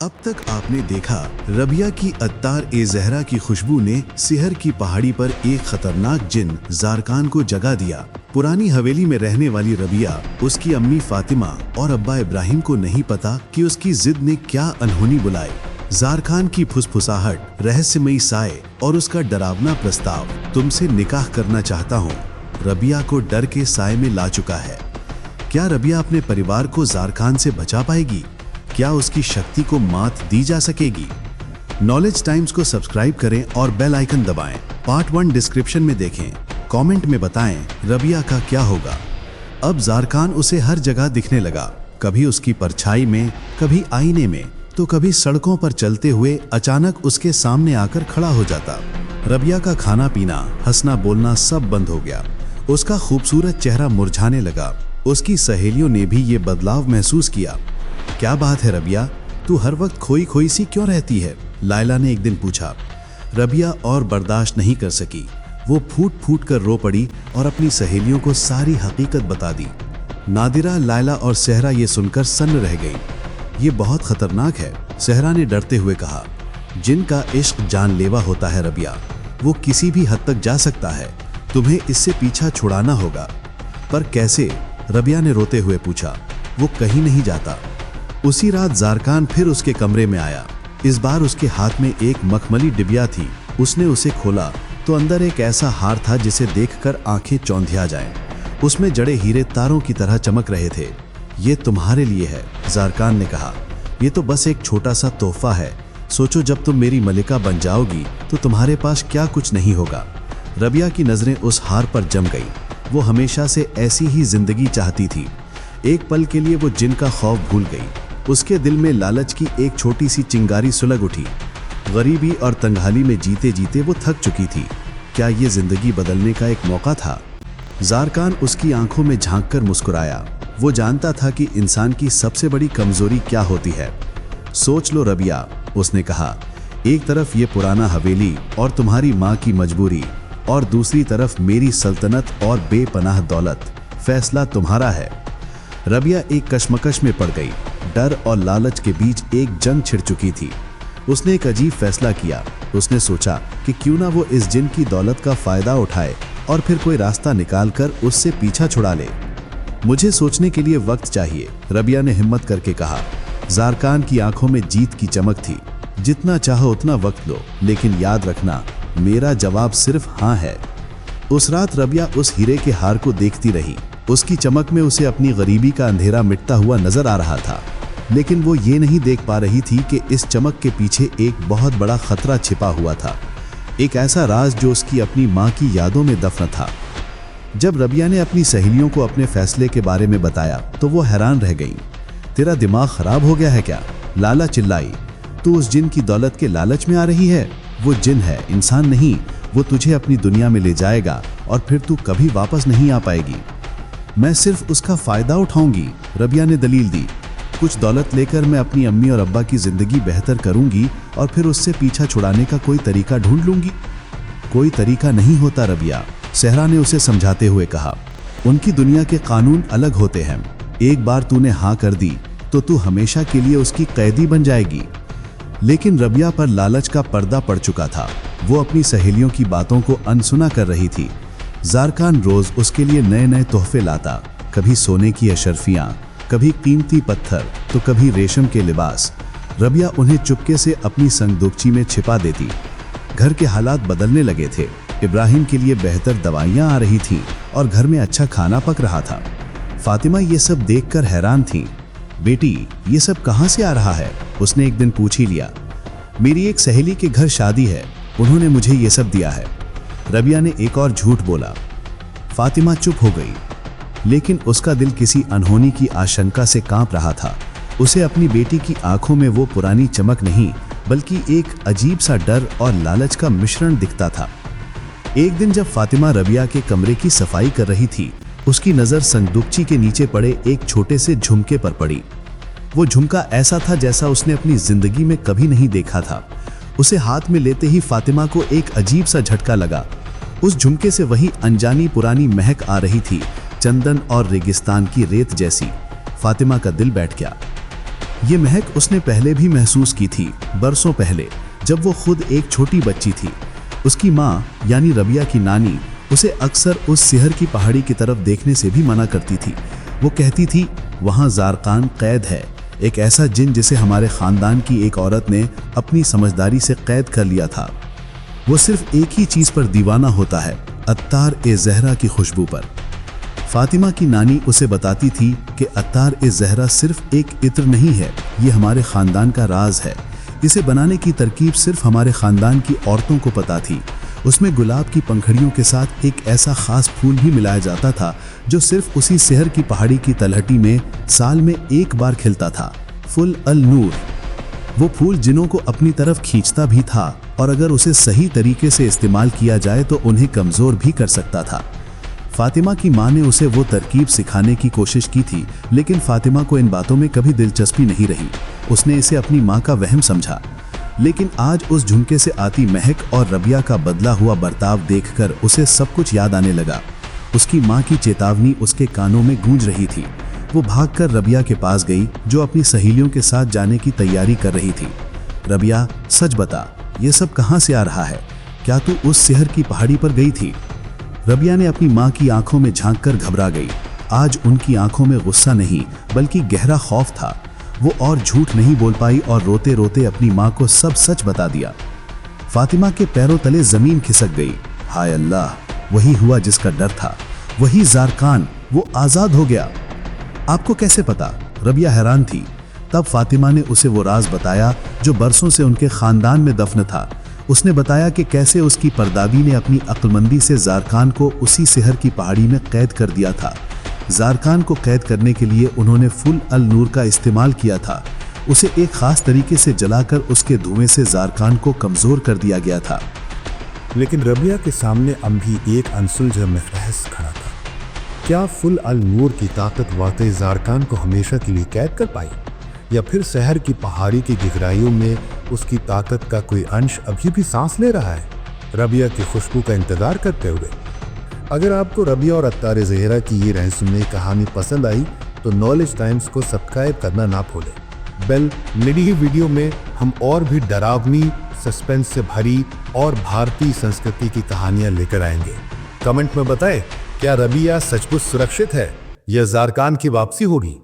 अब तक आपने देखा रबिया की अत्तार ए जहरा की खुशबू ने सिहर की पहाड़ी पर एक खतरनाक जिन ज़ारकान को जगा दिया। पुरानी हवेली में रहने वाली रबिया, उसकी अम्मी फातिमा और अब्बा इब्राहिम को नहीं पता कि उसकी जिद ने क्या अनहोनी बुलाई। ज़ारकान की फुसफुसाहट, रहस्यमयी साए और उसका डरावना प्रस्ताव, तुमसे निकाह करना चाहता हूँ, रबिया को डर के साए में ला चुका है। क्या रबिया अपने परिवार को ज़ारकान से बचा पाएगी? क्या उसकी शक्ति को मात दी जा सकेगी? नॉलेज टाइम्स को सब्सक्राइब करें और बेल आइकन दबाएं। पार्ट 1 डिस्क्रिप्शन में देखें। कमेंट में बताएं रबिया का क्या होगा। अब ज़ारकान उसे हर जगह दिखने लगा, कभी उसकी परछाई में, कभी आईने में, तो कभी सड़कों पर चलते हुए अचानक उसके सामने आकर खड़ा हो जाता। रबिया का खाना पीना, हंसना बोलना सब बंद हो गया। उसका खूबसूरत चेहरा मुरझाने लगा। उसकी सहेलियों ने भी ये बदलाव महसूस किया। क्या बात है रबिया, तू हर वक्त खोई खोई सी क्यों रहती है? लायला ने एक दिन पूछा। रबिया और बर्दाश्त नहीं कर सकी। वो फूट फूट कर रो पड़ी और अपनी सहेलियों को सारी हकीकत बता दी। नादिरा, लायला और सहरा ये सुनकर सन्न रह गईं। ये बहुत खतरनाक है, सहरा ने डरते हुए कहा। जिनका इश्क जानलेवा होता है रबिया, वो किसी भी हद तक जा सकता है। तुम्हें इससे पीछा छुड़ाना होगा। पर कैसे? रबिया ने रोते हुए पूछा। वो कहीं नहीं जाता। उसी रात ज़ारकान फिर उसके कमरे में आया। इस बार उसके हाथ में एक मखमली डिबिया थी। उसने उसे खोला तो अंदर एक ऐसा हार था जिसे देखकर आंखें चौंधिया जाएं। उसमें जड़े हीरे तारों की तरह चमक रहे थे। ये तुम्हारे लिए है, ज़ारकान ने कहा। ये तो बस एक छोटा सा तोहफा है। सोचो, जब तुम मेरी मलिका बन जाओगी तो तुम्हारे पास क्या कुछ नहीं होगा। रबिया की नजरें उस हार पर जम गई। वो हमेशा से ऐसी ही जिंदगी चाहती थी। एक पल के लिए वो जिन का खौफ भूल गई। उसके दिल में लालच की एक छोटी सी चिंगारी सुलग उठी। गरीबी और तंगहाली में जीते जीते वो थक चुकी थी। क्या ये जिंदगी बदलने का एक मौका था? ज़ारकान उसकी आंखों में झांककर मुस्कुराया। वो जानता था कि इंसान की सबसे बड़ी कमजोरी क्या होती है। सोच लो रबिया, उसने कहा। एक तरफ ये पुराना हवेली और तुम्हारी माँ की मजबूरी, और दूसरी तरफ मेरी सल्तनत और बेपनाह दौलत। फैसला तुम्हारा है। रबिया एक कशमकश में पड़ गई। डर और लालच के बीच एक जंग छिड़ चुकी थी। उसने एक अजीब फैसला किया। उसने सोचा कि क्यों ना वो इस जिन की दौलत का फायदा उठाए और फिर कोई रास्ता निकालकर उससे पीछा छुड़ा ले। मुझे सोचने के लिए वक्त चाहिए, रबिया ने हिम्मत करके कहा। ज़ारकान की आंखों में जीत की चमक थी। जितना चाहो उतना वक्त लो, लेकिन याद रखना, मेरा जवाब सिर्फ हाँ है। उस रात रबिया उस हीरे के हार को देखती रही। उसकी चमक में उसे अपनी गरीबी का अंधेरा मिटता हुआ नजर आ रहा था, लेकिन वो ये नहीं देख पा रही थी कि इस चमक के पीछे एक बहुत बड़ा खतरा छिपा हुआ था। एक ऐसा राज जो उसकी अपनी माँ की यादों में दफन था। जब रबिया ने अपनी सहेलियों को अपने फैसले के बारे में बताया तो वो हैरान रह गई। तेरा दिमाग खराब हो गया है क्या? लाला चिल्लाई। तू उस जिन की दौलत के लालच में आ रही है? वो जिन है, इंसान नहीं। वो तुझे अपनी दुनिया में ले जाएगा और फिर तू कभी वापस नहीं आ पाएगी। मैं सिर्फ उसका फायदा उठाऊंगी, रबिया ने दलील दी। कुछ दौलत लेकर मैं अपनी अम्मी और अब्बा की जिंदगी बेहतर करूंगी और फिर उससे पीछा छुड़ाने का कोई तरीका ढूंढ लूंगी। कोई तरीका नहीं होता रबिया, सहरा ने उसे समझाते हुए कहा। उनकी दुनिया के कानून अलग होते हैं। एक बार तूने हाँ कर दी तो तू हमेशा के लिए उसकी कैदी बन जाएगी। लेकिन रबिया पर लालच का पर्दा पड़ चुका था। वो अपनी सहेलियों की बातों को अनसुना कर रही थी। ज़ारकान रोज उसके लिए नए नए तोहफे लाता, कभी सोने की अशरफियां, कभी कीमती पत्थर, तो कभी रेशम के लिबास। रबिया उन्हें चुपके से अपनी संदूकची में छिपा देती। घर के हालात बदलने लगे थे। इब्राहिम के लिए बेहतर दवाइयां आ रही थीं और घर में अच्छा खाना पक रहा था। फातिमा ये सब देखकर हैरान थी। बेटी, ये सब कहाँ से आ रहा है? उसने एक दिन पूछ ही लिया। मेरी एक सहेली के घर शादी है, उन्होंने मुझे ये सब दिया है, रबिया ने एक और झूठ बोला। फातिमा चुप हो गई, लेकिन उसका दिल किसी अनहोनी की आशंका से कांप रहा था। उसे अपनी बेटी की आंखों में वो पुरानी चमक नहीं, बल्कि एक अजीब सा डर और लालच का मिश्रण दिखता था। एक दिन जब फातिमा रबिया के कमरे की सफाई कर रही थी, उसकी नजर संदूकची के नीचे पड़े एक छोटे से झुमके पर पड़ी। वो झुमका ऐसा था जैसा उसने अपनी जिंदगी में कभी नहीं देखा था। उसे हाथ में लेते ही फातिमा को एक अजीब सा झटका लगा। उस झुमके से वही अनजानी पुरानी महक आ रही थी, चंदन और रेगिस्तान की रेत जैसी। फातिमा का दिल बैठ गया। ये महक उसने पहले भी महसूस की थी, बरसों पहले, जब वो खुद एक छोटी बच्ची थी। उसकी माँ यानी रबिया की नानी उसे अक्सर उस सिहर की पहाड़ी की तरफ देखने से भी मना करती थी। वो कहती थी, वहाँ ज़ारकान कैद है, एक ऐसा जिन जिसे हमारे ख़ानदान की एक औरत ने अपनी समझदारी से कैद कर लिया था। वो सिर्फ एक ही चीज़ पर दीवाना होता है, अत्तार ए ज़हरा की खुशबू पर। फातिमा की नानी उसे बताती थी कि अत्तार ए ज़हरा सिर्फ एक इत्र नहीं है, ये हमारे ख़ानदान का राज है। इसे बनाने की तरकीब सिर्फ हमारे ख़ानदान की औरतों को पता थी। उसमें गुलाब की पंखड़ियों के साथ एक ऐसा ख़ास फूल भी मिलाया जाता था जो सिर्फ उसी सिहर की पहाड़ी की तलहटी में साल में एक बार खिलता था, फुल अल नूर। वो फूल जिनों को अपनी तरफ खींचता भी था और अगर उसे सही तरीके से इस्तेमाल किया जाए तो उन्हें कमज़ोर भी कर सकता था। फातिमा की माँ ने उसे वो तरकीब सिखाने की कोशिश की थी, लेकिन फातिमा को इन बातों में कभी दिलचस्पी नहीं रही। उसने इसे अपनी माँ का वहम समझा। लेकिन आज उस झुमके से आती महक और रबिया का बदला हुआ बर्ताव देखकर उसे सब कुछ याद आने लगा। उसकी माँ की चेतावनी उसके कानों में गूंज रही थी। वो भागकर रबिया के पास गई, जो अपनी सहेलियों के साथ जाने की तैयारी कर रही थी। रबिया, सच बता, ये सब कहाँ से आ रहा है? क्या तू उस सिहर की पहाड़ी पर गई थी? रबिया ने अपनी माँ की आंखों में झांककर घबरा गई। आज उनकी आंखों में गुस्सा नहीं, बल्कि गहरा खौफ था। वो और झूठ नहीं बोल पाई और रोते रोते अपनी माँ को सब सच बता दिया। फातिमा के पैरों तले जमीन खिसक गई। हाय अल्लाह, वही हुआ जिसका डर था, वही ज़ारकान, वो आज़ाद हो गया। आपको कैसे पता? रबिया हैरान थी। तब फातिमा ने उसे वो राज बताया जो बरसों से उनके ख़ानदान में दफन था। उसने बताया कि कैसे उसकी परदादी ने अपनी अक्लमंदी से ज़ारकान को उसी सिहर की पहाड़ी में कैद कर दिया था। ज़ारकान को कैद करने के लिए उन्होंने फुल अल नूर का इस्तेमाल किया था। उसे एक ख़ास तरीके से जलाकर उसके धुएं से ज़ारकान को कमज़ोर कर दिया गया था। लेकिन रबिया के सामने अब भी एक अनसुलझा रहस्य खड़ा था। क्या फुल अल नूर की ताकत वाकई ज़ारकान को हमेशा के लिए कैद कर पाई, या फिर शहर की पहाड़ी की गहराइयों में उसकी ताकत का कोई अंश अभी भी सांस ले रहा है, रबिया की खुशबू का इंतजार करते हुए? अगर आपको रबिया और अत्तार ए ज़हरा की ये रहस्यमयी कहानी पसंद आई तो नॉलेज टाइम्स को सब्सक्राइब करना ना भूलें। बेल मिली वीडियो में हम और भी डरावनी, सस्पेंस से भरी और भारतीय संस्कृति की कहानियां लेकर आएंगे। कमेंट में बताएं, क्या रबिया सचमुच सुरक्षित है या ज़ारकान की वापसी होगी?